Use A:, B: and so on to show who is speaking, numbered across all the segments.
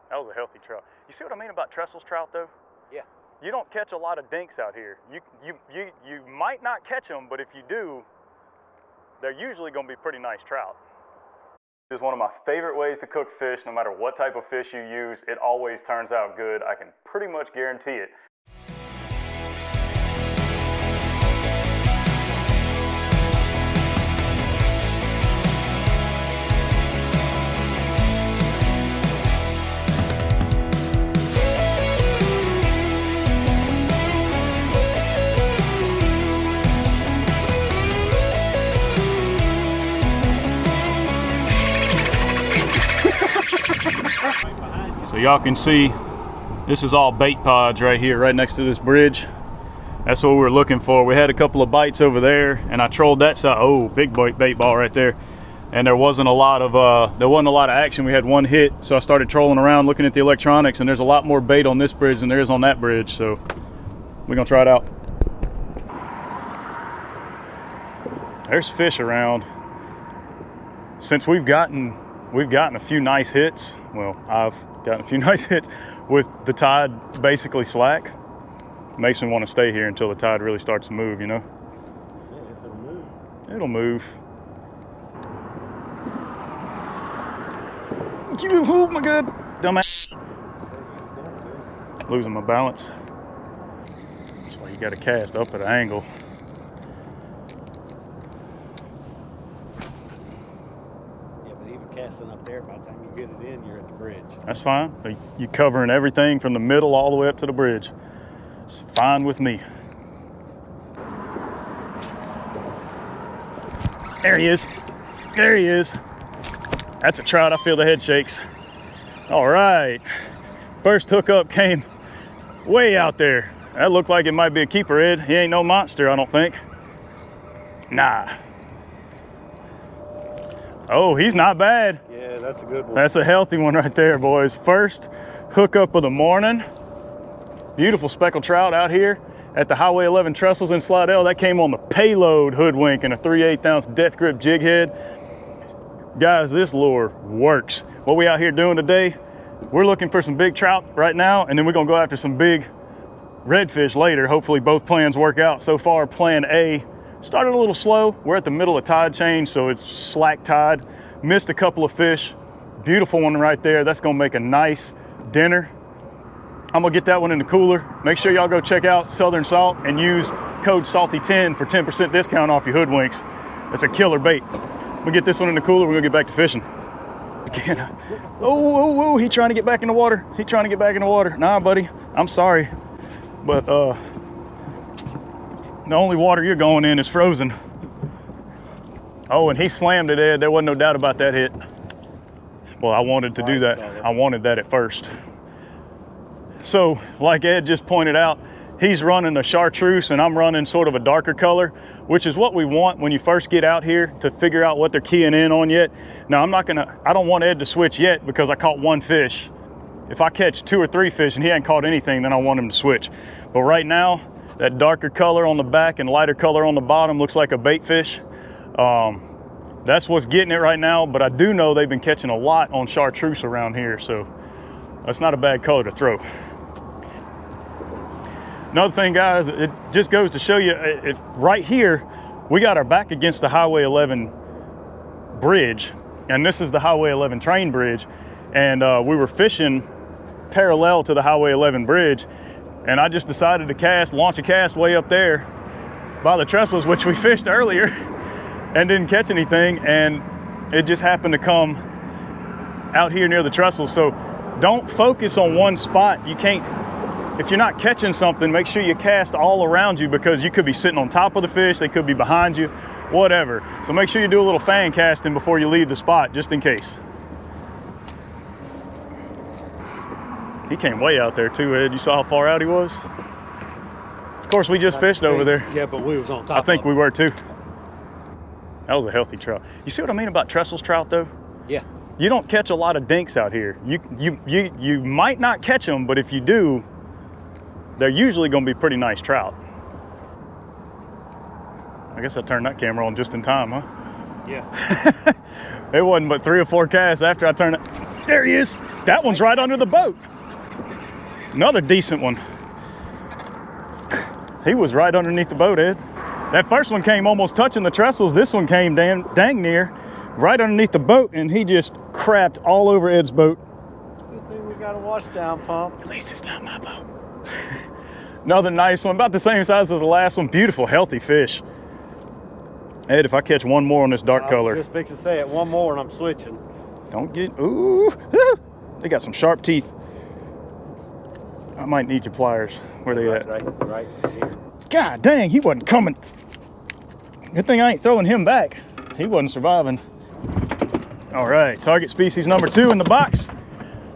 A: That was a healthy trout. You see what I mean about Trestles trout though?
B: Yeah.
A: You don't catch a lot of dinks out here. You might not catch them, but if you do, they're usually going to be pretty nice trout. It's one of my favorite ways to cook fish. No matter what type of fish you use, it always turns out good. I can pretty much guarantee it. So y'all can see this is all bait pods right here, right next to this bridge. That's what we were looking for. We had a couple of bites over there, and I trolled that side. Oh, big bait ball right there. And there wasn't a lot of action. We had one hit, so I started trolling around, looking at the electronics, and there's a lot more bait on this bridge than there is on that bridge. So we're gonna try it out. There's fish around. Since we've gotten a few nice hits. Well, I've gotten a few nice hits with the tide basically slack. Makes me want to stay here until the tide really starts to move, you know?
B: Yeah, it'll move.
A: It'll move. Oh my God, dumbass. Losing my balance. That's why you got to cast up at an angle.
B: Casting up there, by the time you get it in, you're at the bridge.
A: That's fine. You covering everything from the middle all the way up to the bridge. It's fine with me. There he is. There he is. That's a trout. I feel the head shakes. All right. First hookup came way out there. That looked like it might be a keeper, Ed. He ain't no monster, I don't think. Nah. Oh, he's not bad.
B: Yeah, that's a good one.
A: That's a healthy one right there, boys. First hookup of the morning. Beautiful speckled trout out here at the Highway 11 Trestles in Slidell. That came on the payload hoodwink and a 3/8 ounce death grip jig head. Guys, this lure works. What we out here doing today, we're looking for some big trout right now, and then we're gonna go after some big redfish later. Hopefully both plans work out. So far, plan A started a little slow. We're at the middle of tide change, so it's slack tide. Missed a couple of fish. Beautiful one right there. That's gonna make a nice dinner. I'm gonna get that one in the cooler. Make sure y'all go check out Southern Salt and use code SALTY10 for 10% discount off your hoodwinks. That's a killer bait. We'll get this one in the cooler. We're gonna get back to fishing. Again, oh, he trying to get back in the water. He trying to get back in the water. Nah, buddy, I'm sorry, but the only water you're going in is frozen. Oh, and he slammed it, Ed. There wasn't no doubt about that hit. Well, I wanted to do that. I wanted that at first. So, like Ed just pointed out, he's running a chartreuse and I'm running sort of a darker color, which is what we want when you first get out here to figure out what they're keying in on yet. Now, I don't want Ed to switch yet because I caught one fish. If I catch 2 or 3 fish and he hadn't caught anything, then I want him to switch. But right now, that darker color on the back and lighter color on the bottom looks like a bait fish. That's what's getting it right now, but I do know they've been catching a lot on chartreuse around here, so that's not a bad color to throw. Another thing, guys, it just goes to show you, right here, we got our back against the Highway 11 bridge, and this is the Highway 11 train bridge, and we were fishing parallel to the Highway 11 bridge, and I just decided to launch a cast way up there by the Trestles, which we fished earlier, and didn't catch anything, and it just happened to come out here near the Trestles. So don't focus on one spot. You can't, if you're not catching something, make sure you cast all around you, because you could be sitting on top of the fish, they could be behind you, whatever. So make sure you do a little fan casting before you leave the spot, just in case. He came way out there too, Ed. You saw how far out he was? Of course, we just fished over there.
B: Yeah, but we was on top.
A: I think we were too. That was a healthy trout. You see what I mean about Trestles trout though?
B: Yeah.
A: You don't catch a lot of dinks out here. You might not catch them, but if you do, they're usually gonna be pretty nice trout. I guess I turned that camera on just in time, huh?
B: Yeah.
A: It wasn't but 3 or 4 casts after I turned it. There he is. That one's right under the boat. Another decent one. He was right underneath the boat, Ed. That first one came almost touching the trestles. This one came dang near, right underneath the boat, and he just crapped all over Ed's boat.
B: Good thing we got a wash down pump.
A: At least it's not my boat. Another nice one, about the same size as the last one. Beautiful, healthy fish. Ed, if I catch one more on this dark color.
B: Just fix to say it. One more and I'm switching.
A: Don't get, ooh. They got some sharp teeth. I might need your pliers. Where they at?
B: Right here.
A: God dang, he wasn't coming. Good thing I ain't throwing him back. He wasn't surviving. All right, target species number 2 in the box.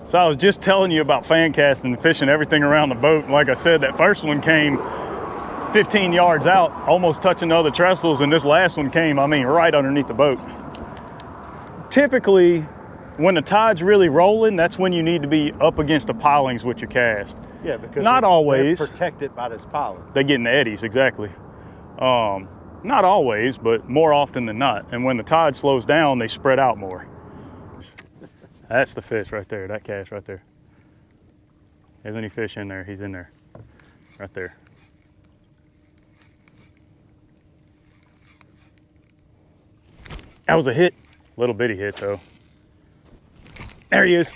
A: So I was just telling you about fan casting and fishing everything around the boat. And like I said, that first one came 15 yards out, almost touching the other trestles. And this last one came, I mean, right underneath the boat. Typically, when the tide's really rolling, that's when you need to be up against the pilings with your cast.
B: Yeah, because
A: not always.
B: They're protected by those pilings.
A: They get in the eddies, exactly. Not always, but more often than not. And when the tide slows down, they spread out more. That's the fish right there, that cast right there. There's any fish in there, he's in there. Right there. That was a hit. Little bitty hit though. There he is.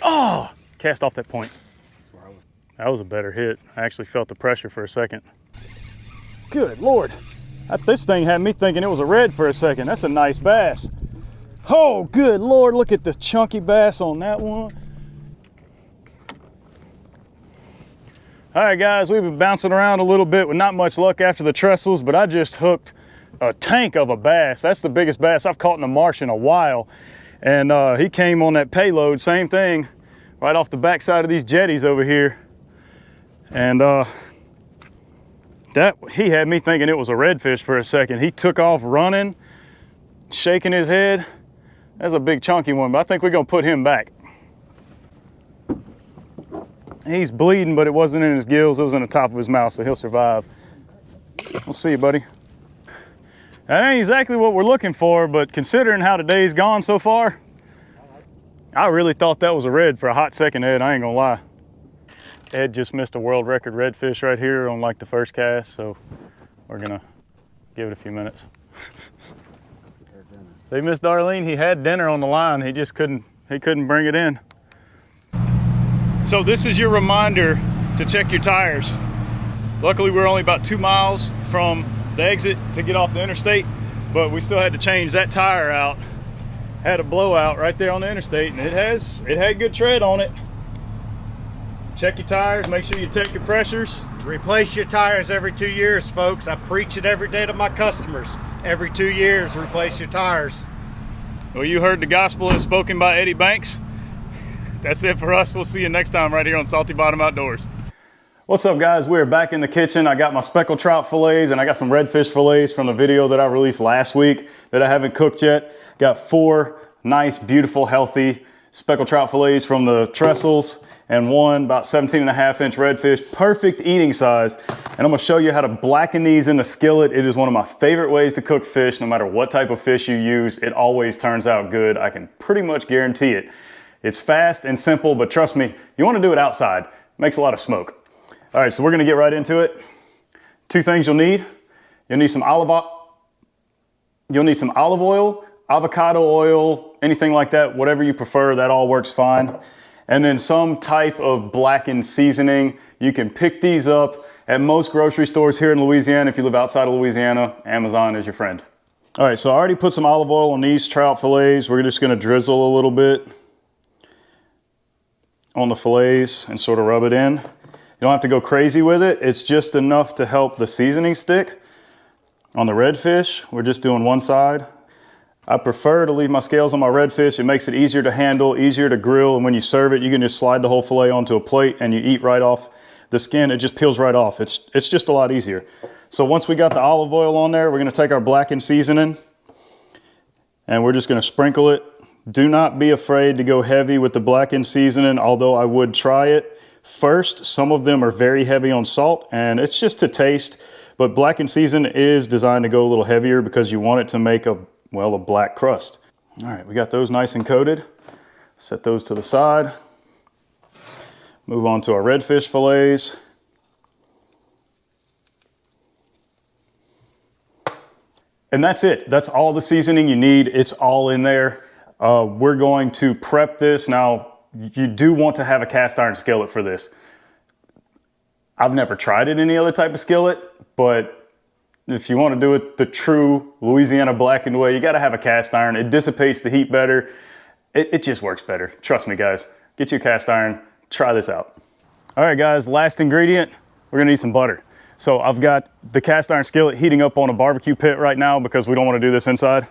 A: Oh, cast off that point. That was a better hit. I actually felt the pressure for a second. Good Lord. This thing had me thinking it was a red for a second. That's a nice bass. Oh, good Lord, look at the chunky bass on that one. All right, guys, we've been bouncing around a little bit with not much luck after the trestles, but I just hooked a tank of a bass. That's the biggest bass I've caught in the marsh in a while. And he came on that payload, same thing, right off the backside of these jetties over here. And he had me thinking it was a redfish for a second. He took off running, shaking his head. That's a big chunky one, but I think we're gonna put him back. He's bleeding, but it wasn't in his gills, it was in the top of his mouth, so he'll survive. We'll see you, buddy. That ain't exactly what we're looking for, but considering how the day's gone so far, I really thought that was a red for a hot second, Ed, I ain't gonna lie. Ed just missed a world record redfish right here on like the first cast, so we're gonna give it a few minutes. They missed Darlene. He had dinner on the line. He just couldn't bring it in. So this is your reminder to check your tires. Luckily, we're only about 2 miles from the exit to get off the interstate, but we still had to change that tire out. Had a blowout right there on the interstate, and it had good tread on it. Check your tires, make sure you check your pressures.
B: Replace your tires every 2 years, folks. I preach it every day to my customers. Every 2 years, replace your tires.
A: Well, you heard the gospel as spoken by Eddie Banks. That's it for us. We'll see you next time right here on Salty Bottom Outdoors. What's up, guys? We're back in the kitchen. I got my speckled trout fillets and I got some redfish fillets from the video that I released last week that I haven't cooked yet. Got 4 nice, beautiful, healthy speckled trout fillets from the Trestles and 1 about 17.5-inch redfish, perfect eating size. And I'm gonna show you how to blacken these in a skillet. It is one of my favorite ways to cook fish. No matter what type of fish you use, it always turns out good. I can pretty much guarantee it. It's fast and simple, but trust me, you wanna do it outside. It makes a lot of smoke. All right, so we're gonna get right into it. 2 things you'll need. You'll need some olive oil, avocado oil, anything like that, whatever you prefer, that all works fine. And then some type of blackened seasoning. You can pick these up at most grocery stores here in Louisiana. If you live outside of Louisiana, Amazon is your friend. All right, so I already put some olive oil on these trout fillets. We're just gonna drizzle a little bit on the fillets and sort of rub it in. You don't have to go crazy with it. It's just enough to help the seasoning stick. On the redfish, we're just doing one side. I prefer to leave my scales on my redfish. It makes it easier to handle, easier to grill, and when you serve it, you can just slide the whole fillet onto a plate and you eat right off the skin. It just peels right off. It's just a lot easier. So once we got the olive oil on there, we're gonna take our blackened seasoning and we're just gonna sprinkle it. Do not be afraid to go heavy with the blackened seasoning, although I would try it first. Some of them are very heavy on salt and it's just to taste, but blackened seasoning is designed to go a little heavier because you want it to make a black crust. All right, we got those nice and coated. Set those to the side. Move on to our redfish fillets. And that's it. That's all the seasoning you need. It's all in there. We're going to prep this. Now, you do want to have a cast iron skillet for this. I've never tried it any other type of skillet, but if you want to do it the true Louisiana blackened way, you got to have a cast iron. It dissipates the heat better. It just works better. Trust me, guys. Get you a cast iron. Try this out. All right, guys, last ingredient, we're gonna need some butter. So I've got the cast iron skillet heating up on a barbecue pit right now because we don't want to do this inside.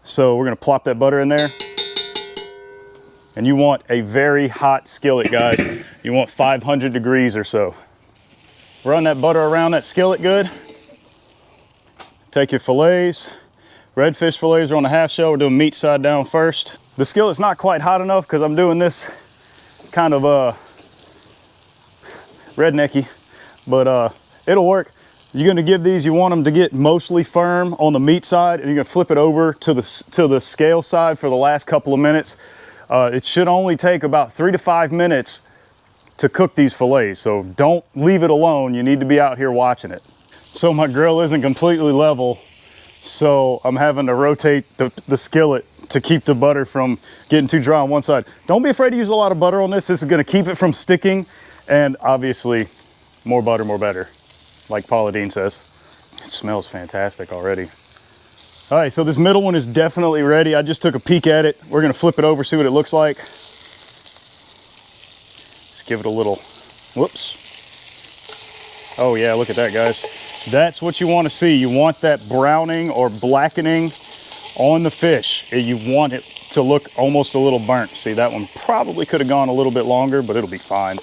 A: So we're gonna plop that butter in there. And you want a very hot skillet, guys. You want 500 degrees or so. Run that butter around that skillet good. Take your fillets. Redfish fillets are on the half shell. We're doing meat side down first. The skillet's not quite hot enough because I'm doing this kind of rednecky, but it'll work. You're gonna give these, you want them to get mostly firm on the meat side, and you're gonna flip it over to the scale side for the last couple of minutes. It should only take about 3 to 5 minutes to cook these fillets, so don't leave it alone. You need to be out here watching it. So my grill isn't completely level, so I'm having to rotate the skillet to keep the butter from getting too dry on one side. Don't be afraid to use a lot of butter on this. This is gonna keep it from sticking, and obviously, more butter, more better, like Paula Deen says. It smells fantastic already. All right, so this middle one is definitely ready. I just took a peek at it. We're gonna flip it over, see what it looks like. Just give it a little, whoops. Oh yeah, look at that, guys. That's what you wanna see. You want that browning or blackening on the fish. You want it to look almost a little burnt. See, that one probably could have gone a little bit longer, but it'll be fine.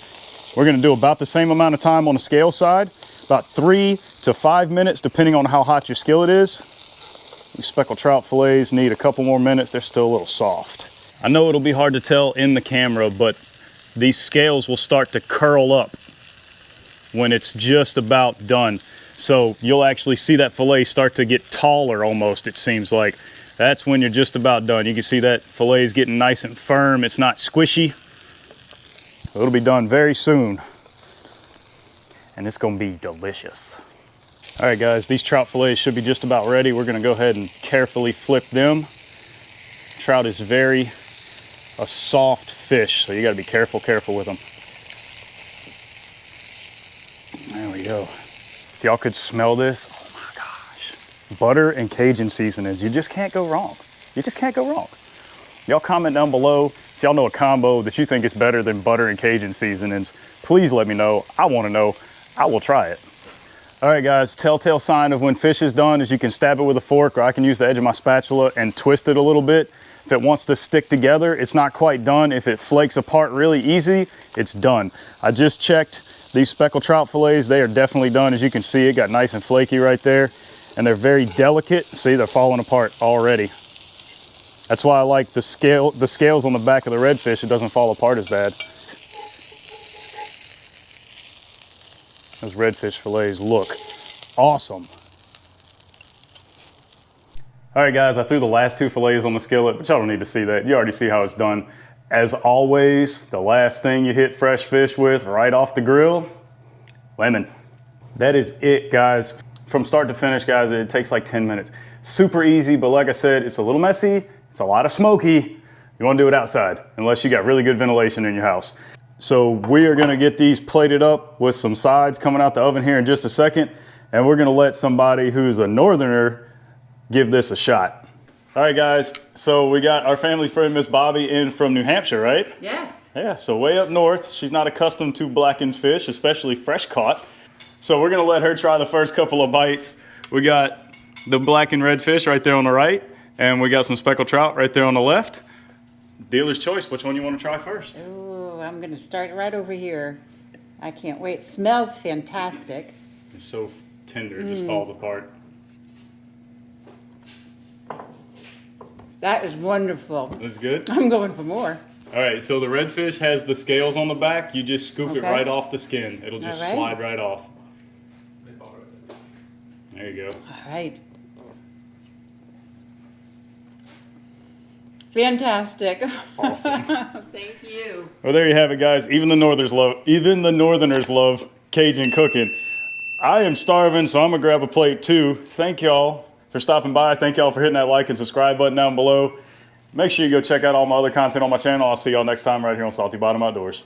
A: We're gonna do about the same amount of time on the scale side, about 3 to 5 minutes, depending on how hot your skillet is. These speckled trout fillets need a couple more minutes. They're still a little soft. I know it'll be hard to tell in the camera, but these scales will start to curl up when it's just about done. So you'll actually see that fillet start to get taller almost, it seems like. That's when you're just about done. You can see that fillet is getting nice and firm. It's not squishy. It'll be done very soon, and it's gonna be delicious. All right, guys, these trout fillets should be just about ready. We're gonna go ahead and carefully flip them. Trout is a soft fish, so you gotta be careful with them. There we go. If y'all could smell this, oh my gosh. Butter and Cajun seasonings, you just can't go wrong. You just can't go wrong. Y'all comment down below if y'all know a combo that you think is better than butter and Cajun seasonings. Please let me know. I want to know. I will try it. All right, guys, telltale sign of when fish is done is you can stab it with a fork, or I can use the edge of my spatula and twist it a little bit. If it wants to stick together, it's not quite done. If it flakes apart really easy, it's done. I just checked these speckled trout fillets. They are definitely done. As you can see, it got nice and flaky right there, and they're very delicate. See, they're falling apart already. That's why I like the scales on the back of the redfish. It doesn't fall apart as bad. Those redfish fillets look awesome. All right, guys, I threw the last 2 fillets on the skillet, but y'all don't need to see that. You already see how it's done. As always, the last thing you hit fresh fish with right off the grill, lemon. That is it, guys. From start to finish, guys, it takes like 10 minutes. Super easy, but like I said, it's a little messy. It's a lot of smoky. You want to do it outside, unless you got really good ventilation in your house. So we are gonna get these plated up with some sides coming out the oven here in just a second, and we're gonna let somebody who's a northerner give this a shot. All right, guys, so we got our family friend, Miss Bobby, in from New Hampshire, right?
C: Yes.
A: Yeah, so way up north. She's not accustomed to blackened fish, especially fresh caught. So we're gonna let her try the first couple of bites. We got the blackened redfish right there on the right, and we got some speckled trout right there on the left. Dealer's choice, which one you want to try first?
C: Oh, I'm going to start right over here. I can't wait. Smells fantastic.
A: It's so tender, it just falls apart.
C: That is wonderful.
A: That's good?
C: I'm going for more.
A: All right, so the redfish has the scales on the back. You just scoop it right off the skin. It'll just slide right off. There you go.
C: All right. Fantastic.
A: Awesome.
C: Thank you.
A: Well, there you have it, guys. Even the Northerners love Cajun cooking. I am starving, so I'm gonna grab a plate too. Thank y'all for stopping by. Thank y'all for hitting that like and subscribe button down below. Make sure you go check out all my other content on my channel. I'll see y'all next time right here on Salty Bottom Outdoors.